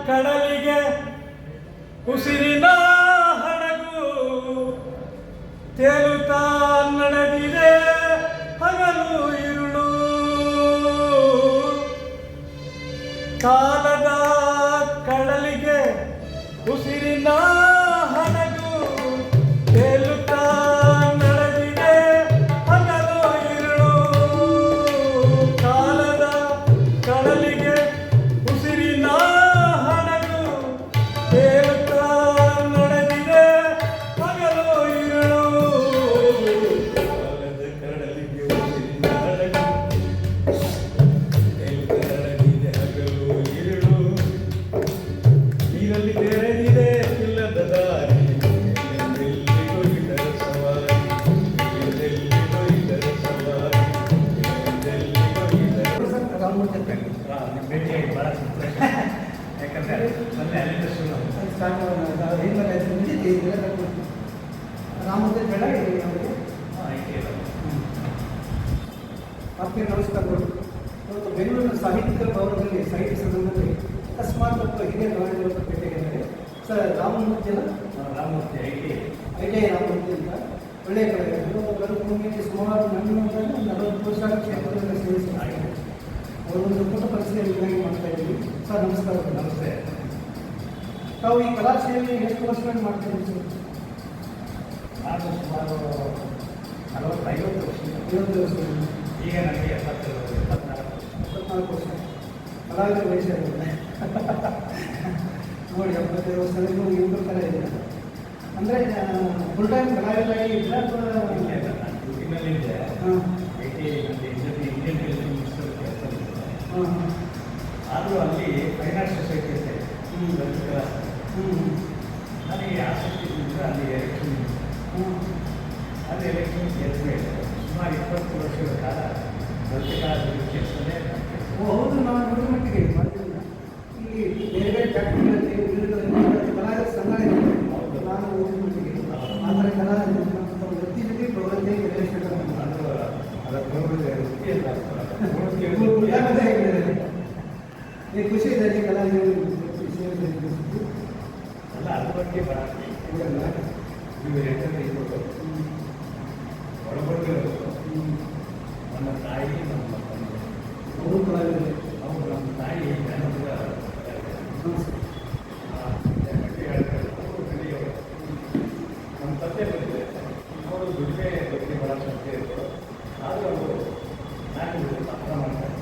ಕಡಲಿಗೆ ಉಸಿರಿನ ಹಡಗು ತೇಲುತ್ತಾ ನಡೆದಿದೆ ಹಗಲು ഇരുಳು. ಕಾಲದ ಕಡಲಿಗೆ ಉಸಿರಿನ ಹಡಗು ತೇಲುತ್ತಾ ನಡೆದಿದೆ ಹಗಲು ഇരുಳು. ಕಾಲದ ಕಡಲಿಗೆ ಉಸಿರಿನ ಹಡಗು ತೇಲುತ್ತಾ ನಡೆದಿದೆ ಹಗಲು ഇരുಳು. ಕಾಲದ ಕಡಲಿಗೆ ಉಸಿರಿನ ಹಡಗು ತೇಲುತ್ತಾ ನಡೆದಿದೆ ಹಗಲು ഇരുಳು. ನೀರಲ್ಲಿ ತೆರೆದಿದೆ ಇಲ್ಲದ ದಾರಿ, ಎಲ್ಲೆಲ್ಲಿಗೂ ಇದರ ಸವಾರಿ, ಎಲ್ಲೆಲ್ಲಿಗೂ ಇದರ ಸವಾರಿ, ಎಲ್ಲೆಲ್ಲಿಗೂ ಇದರ ರಾಮಮೂರ್ತಿ ಅಂತ ನಿಮ್ಮ ಭೇಟಿಯಾಗಿ ಭಾಳ ಸಂತೋಷ. ಯಾಕಂದರೆ ಮೊನ್ನೆ ಅಲ್ಲಿಂದ ಶುರು ರಾಮಮೂರ್ತಿ ಬೇಡ ಅವರಿಗೆ ಐಟಿ ಮತ್ತೆ ನಮಸ್ಕಾರಗಳು. ಇವತ್ತು ಬೆಂಗಳೂರಿನ ಸಾಹಿತ್ಯಿಕ ಭವನದಲ್ಲಿ ಸಾಹಿತ್ಯ ಸಂದರ್ಭದಲ್ಲಿ ಅಕಸ್ಮಾತ್ ಹಿರಿಯ ಕಲಾವಿದರು ಭೇಟಿಯಾಗಿದ್ದಾರೆ. ಸರ್ ರಾಮಮೂರ್ತಿ ಅಲ್ಲ, ರಾಮಮೂರ್ತಿ ಐಟಿ ರಾಮಮೂರ್ತಿ ಅಂತ ಒಳ್ಳೆಯ ಕಲಾವಿದರು. ಗರುಭೂಮಿಯಲ್ಲಿ ಸುಮಾರು ನನ್ನ ಒಂದು 40 ವರ್ಷ ಕ್ಷೇತ್ರದಲ್ಲಿ ಸೇವೆ ಅವರೊಂದು ಪುಟ್ಟ ಪರಿಚಯ ವಿಭಾಗ ಮಾಡ್ತಾ ಇದ್ದೀವಿ. ಸರ್ ನಮಸ್ಕಾರ. ನಮಸ್ತೆ. ತಾವು ಈ ಕಲಾ ಸೇವೆ ಎಷ್ಟು ವರ್ಷಗಳಲ್ಲಿ ಮಾಡ್ತಾ ಇದ್ದೀವಿ ಸರ್? ನಾನು ಸುಮಾರು 40-50 ವರ್ಷ. 50 ವರ್ಷಗಳಲ್ಲಿ. ಈಗ ನನಗೆ 74 ವರ್ಷ ಕಲಾವಿದರ ವಯಸ್ಸಾಗಿದೆ ನೋಡಿ. 75 ವರ್ಷದಲ್ಲಿ ಇಬ್ಬರು ಕಲೆ ಇದೆ ಅಂದರೆ ಫುಲ್ ಟೈಮ್ ಕಲಾವಿದರಾಗಿ ಇಲ್ಲ ಅಥವಾ ನಾನು ಡ್ಯೂಟಿನಲ್ಲಿದ್ದೆ. ಹಾಂ ಐಟಿ ಇಂಡಿಯನ್ ಟೆಲಿವಿಷನ್ ಮಿನಿಸ್ಟರ್ ಕೆಲಸದಲ್ಲಿದ್ದೆ. ಹಾಂ ಆದರೂ ಅಲ್ಲಿ ಫೈನಾನ್ಸ್ ಸೊಸೈಟಿ ಅಂತ ಇದೆ. ನನಗೆ ಆಸಕ್ತಿ ಇದ್ದರೆ ಅಲ್ಲಿ ಎಲೆಕ್ಷನ್ ಅಲ್ಲಿ ಎಲೆಕ್ಷನ್ ಗೆದ್ದ ಮೇಲೆ ಸುಮಾರು 20 ವರ್ಷಗಳ ಕಾಲ ದೊಡ್ಡ ಕೆಲಸನೇ ಹೌದು. ನಾವು ನೋಡಿದ ಮಟ್ಟಿಗೆ ಮಾಡ್ತಿಲ್ಲ. ಇಲ್ಲಿ ಬೇರೆ ಬೇರೆ ಫ್ಯಾಕ್ಟ್ರಿಗಳಲ್ಲಿ ಕಲಾವಿದರ ಸಂಘ ಇದೆ. ನಾನು ಓದಿದ ಮಟ್ಟಿಗೆ ಆ ಥರ ಕಲಾ ವೃತ್ತಿ ಜೊತೆ ಪ್ರವೃತ್ತಿ ನೀವು ಖುಷಿ ಇದೆ ಕಲಾವಿದರು ಅಲ್ಲ ಅದ್ರ ಬಗ್ಗೆ ಬರಾಕಿ ನೀವು ಯಾಕಂದರೆ ಒಳಗೊಂಡಿರೋದು ನನ್ನ ತಾಯಿ ನಮ್ಮ ತಂದೆ. ಅವರು ಕಲಾವಿದರು. ಅವರು ನಮ್ಮ ತಾಯಿ ಜ್ಞಾನದ ನಮ್ಮ ತಂದೆ ಬಂದಿದೆ. ಅವರು ದುಡಿಮೆ ಬಗ್ಗೆ ಭಾಳ ಶಕ್ತಿ ಇರ್ತಾರೆ. ಆದರೂ ಅವರು ನಾನು ಪಾತ್ರ ಮಾಡ್ತಾರೆ.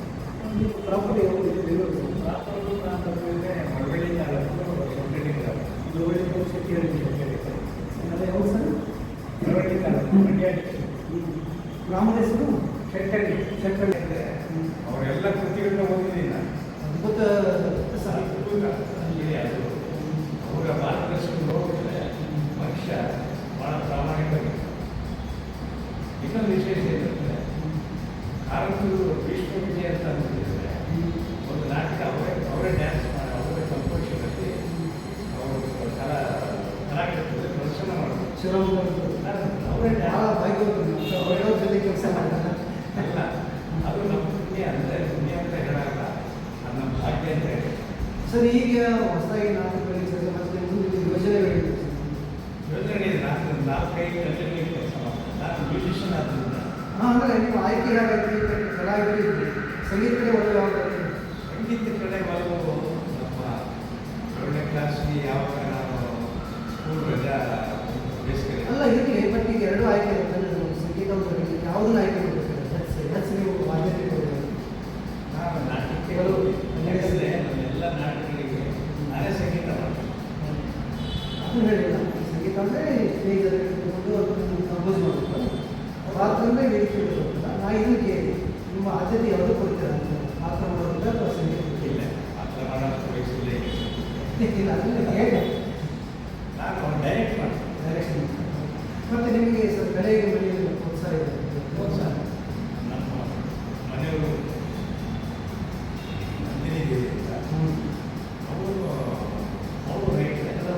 ಪ್ರಾಪರ್ಟಿ ಯಾವುದು ಬೆಂಗಳೂರು ಪಾತ್ರಗಳು ನಾನು ಬಂದಿದ್ದೆ ಮಳವಳ್ಳಿ ತಾಲೂಕು ಶೆಟ್ಟಳ್ಳಿ ಗ್ರಾಮ. ಶೆಟ್ಟಿ ಅದೇ ಯಾವುದು ಸರ್? ಮಳವಳ್ಳಿ ತಾಲೂಕು ಮಂಡ್ಯ ಗ್ರಾಮದ ಹೆಸರು ಶೆಟ್ಟಳ್ಳಿ. ಶೆಟ್ಟಳ್ಳಿ. ಅವರೆಲ್ಲ ಕೃತಿಗಳನ್ನ ಓದಿದ್ದೀನಿ ನಾನು. ಅದ್ಭುತ ಸಾಹಿತ್ಯ. ಇದೆ ಅದು. ಅವರ ಮಾರ್ಗದರ್ಶನ ನೋಡಿದ್ರೆ ಮನುಷ್ಯ ಭಾಳ ಪ್ರಾಮಾಣಿಕವಾಗಿ. ಇನ್ನೊಂದು ವಿಶೇಷ ಏನಂದರೆ ಭಾರತದ ವಿಶ್ವ ವಿಜಯ ಅಂತ ಅಂದ್ಬಿಟ್ಟಿದ್ದಾರೆ. ಒಂದು ನಾಟಕ ಅವರೇ ಡ್ಯಾನ್ಸ್ ಮಾಡಿ ಅವರೇ ಕಂಪೋಸಿಷನಲ್ಲಿ ಅವರು ಕಲಾವಿದರಲ್ಲಿ ಪ್ರದರ್ಶನ ಮಾಡೋದು. ಅವರೇ ಭಾಳ ಭಾಗ್ಯವಂತರು. ಅವರ ಜೊತೆ ಕೆಲಸ ಮಾಡ್ತಾರೆ. ಅಲ್ಲ ಅದು ನಮ್ಮ ಪುಣ್ಯ ಅಂದರೆ ಪುಣ್ಯ ಅಂತ ಹೇಳಲ್ಲ, ಅದು ನಮ್ಮ ಭಾಗ್ಯ ಅಂತ ಹೇಳಿ. ಸರ್ ಈಗ ಹೊಸದಾಗಿ ನಾಟಕಗಳಿಗೆ ಮತ್ತೆ ಮುಂದೆ ಯೋಜನೆಗಳಿವೆ. ಯೋಜನೆ ನಾನು 4-5 ಗಂಟೆಗಳಿಗೆ ಕೆಲಸ ಮಾಡ್ತೀನಿ. ನಾನು ಮ್ಯೂಸಿಷಿಯನ್ ಆದ್ದರಿಂದ. ಹಾಂ, ಅಂದರೆ ನೀವು ಆಯ್ಕೆ ಯಾರಾಗಿ ಕಲಾವಿದರಿದ್ರಿ, ಸಂಗೀತಕ್ಕೆ ಒಳ್ಳೆಯ ಸಂಗೀತ ಕಡೆ ಒಲವು ನಮ್ಮ 7ನೇ ಕ್ಲಾಸ್ಗೆ ಯಾವಾಗ ನಾವು ಸ್ಕೂಲ್ ರಜಾ ಬೇಸಿಗೆ ಅಲ್ಲ ಇರಲಿ. ಬಟ್ ಈಗ ಎರಡು ಆಯ್ಕೆ ಇರುತ್ತೆ. ಸಂಗೀತ ಯಾವುದನ್ನು ಆಯ್ಕೆ ಮಾಡಬೇಕು? ನೀವು ಆದ್ಯತೆ ಕೊಡಬೇಕು. ನಾನು ನಾಟಕಗಳು ನಡೆಸಿದೆ. ನನ್ನೆಲ್ಲ ನಾಟಕಗಳಿಗೆ ನಾನೇ ಸಂಗೀತ ಮಾಡ್ತೀನಿ. ಅದು ಹೇಳಿಲ್ಲ. ಸಂಗೀತ ಅಂದರೆ ಸ್ಟೇಜಲ್ಲಿ ಇಟ್ಕೊಂಡು ಅದನ್ನು ಕಂಪೋಸ್ ಮಾಡಬೇಕು. ಪಾತ್ರ ಅಂದರೆ ವೇದಿಕೆ ಇರೋದಿಲ್ಲ. ನಾ ಇದನ್ನು ಕೇಳಿ ನಿಮ್ಮ ಆದ್ಯತೆ ಯಾವುದು ಕೊಡ್ತೀರಾ ಅಂತ ಪಾತ್ರ ಮಾಡೋದಿಲ್ಲ ಅಥವಾ ಸಂಗೀತ ಇಲ್ಲ, ಪಾತ್ರ ಮಾಡೋಷ್ಟು ವಯಸ್ಸಿಲ್ಲೇ ಇಲ್ಲ. ಅದನ್ನು ಹೇಳಿ ನಾನು ಡೈರೆಕ್ಟ್ ಮಾಡ್ತೀನಿ. ಡೈರೆಕ್ಷನ್. ಮತ್ತು ನಿಮಗೆ ಸರ್ ಕಲೆಗೆ ಮನೆಯಲ್ಲಿ ಪ್ರೋತ್ಸಾಹ ಇದೆ? ಪ್ರೋತ್ಸಾಹ ನಮ್ಮ ಮನೆಯವರು ನಂದಿನಿ ದೇವಿ ಅಂತ ಅವರು ಎಲ್ಲ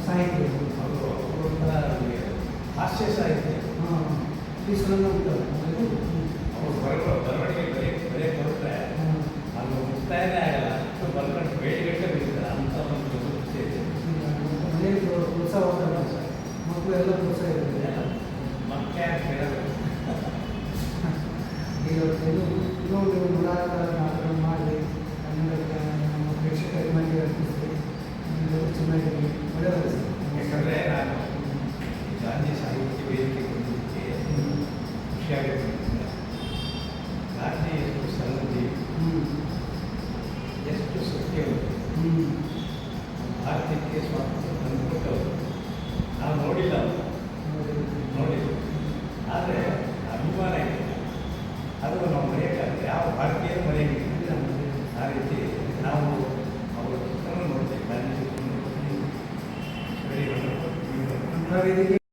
ಸಾಹಿತ್ಯ ಅವರು ಹಾಸ್ಯ ಸಾಹಿತ್ಯ. ಈ ಸಲ ಉಂಟಲ್ಲ ಅವರು ಬರವಣಿಗೆ ಬರೀ ಬರೀ ಬರುತ್ತೆ. ಅದು ಮುಕ್ತಾಯನೇ ಆಗಲ್ಲ. ಬರ್ಕೊಂಡು ಬೇಡಿಗಟ್ಟೆ ಬಿಡ್ತಾರೆ ಅಂತ ಇವತ್ತು ಇನ್ನೊಂದು ನೂರಾರು ನಾಟಕ ಮಾಡಿ ಕನ್ನಡಕ್ಕೆ ನಮ್ಮ ಪ್ರೇಕ್ಷಕರಿಗೆ ಮಾಡಿ ಅರ್ಪಿಸಿ ಚೆನ್ನಾಗಿ ಒಳ್ಳೆಯದು ಸರ್. ಯಾಕಂದರೆ ನಾನು ಗಾಂಧಿ ಸಾಹಿತ್ಯ ವೇದಿಕೆ ಬಂದಿದ್ದಕ್ಕೆ ಖುಷಿಯಾಗುತ್ತೆ. ಗಾಂಧಿ ಎಷ್ಟು ಸರಳತೆ, ಎಷ್ಟು ಸತ್ಯವಂತ, ಭಾರತಕ್ಕೆ ಸ್ವಾತಂತ್ರ್ಯ ತಂದುಕೊಟ್ಟವರು. ನಾವು ನೋಡಿಲ್ಲ, ನೋಡಿಲ್ಲ, ಆದರೆ ಅಭಿಮಾನ ಇದೆ. ಅದು ನಾವು ಮರೆಯೋಕ್ಕಾಗಲ್ಲ, ಯಾವ ಭಾರತೀಯರು ಮರೆಯೋಕ್ಕಿಲ್ಲ. ಆ ರೀತಿ ನಾವು ಅವರ ಚಿತ್ರವನ್ನು ನೋಡ್ತೇವೆ, ಗಾಂಧಿ ಚಿತ್ರವನ್ನು ನೋಡ್ತೀವಿ. Very wonderful. ನಾವಿದಕ್ಕೆ